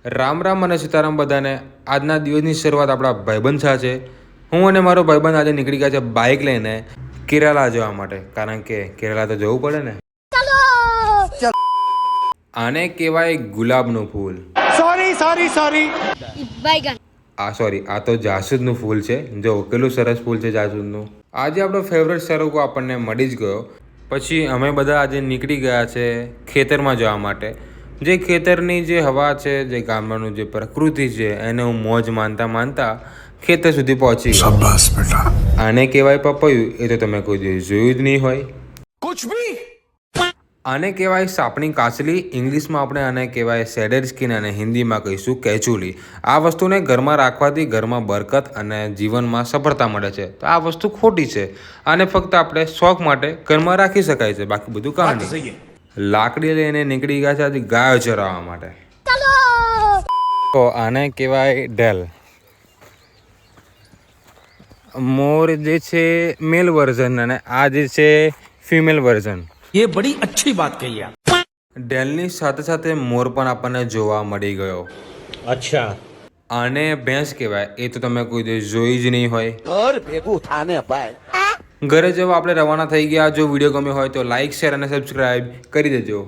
રામ રામ અને સીતારામ બધાને. આજના દિવસની શરૂઆત આપણા ભાઈબંધ સાથે. હું અને મારો ભાઈબંધ આજે નીકળી ગયા છે બાઇક લઈને કેરાલા જવા માટે, કારણ કે કેરાલા તો જવું પડે ને. આને કહેવાય ગુલાબનું ફૂલ. આ તો જાસૂદનું ફૂલ છે. જો કેટલું સરસ ફૂલ છે જાસૂદનું. આજે આપણો ફેવરેટ સરગવો આપણને મળી જ ગયો. પછી અમે બધા આજે નીકળી ગયા છે ખેતરમાં જવા માટે. જે ખેતરની જે હવા છે, જે ગામડાનું જે પ્રકૃતિ છે, એને હું મોજ માનતા માનતા ખેતર સુધી પહોંચી ગયો. શાબાશ બેટા. આને કહેવાય પપૈયું. એ તો તમે કોઈ દિવસ જોયું જ નહીં હોય. કુછ ભી. આને કહેવાય સાપની કાચલી. ઇંગ્લિશમાં આપણે આને કહેવાય સેડર સ્કિન અને હિન્દીમાં કહીશું કેચુલી. આ વસ્તુને ઘરમાં રાખવાથી ઘરમાં બરકત અને જીવનમાં સફળતા મળે છે. તો આ વસ્તુ ખોટી છે. આને ફક્ત આપણે શોખ માટે ઘરમાં રાખી શકાય છે, બાકી બધું કહાની. લાકડી લઈને નીકળી ગયા છે આજે ગાયો ચરાવવા માટે. તો આને કહેવાય ઢેલ. મોર જે છે મેલ વર્ઝન અને આ જે છે ફિમેલ વર્ઝન. ये बड़ी अच्छी बात कही आप. ઢેલની સાથે સાથે મોર પણ આપણને જોવા મળી ગયો. अच्छा. આને ભેંસ કહેવાય. એ તો તમે કોઈ દિવસ જોઈ જ નહીં હોય. घर भेगू थाने भाई. ઘરે જવા આપણે રવાના થઈ ગયા. જો વિડીયો ગમ્યો હોય તો લાઇક, શેર અને સબસ્ક્રાઈબ કરી દેજો.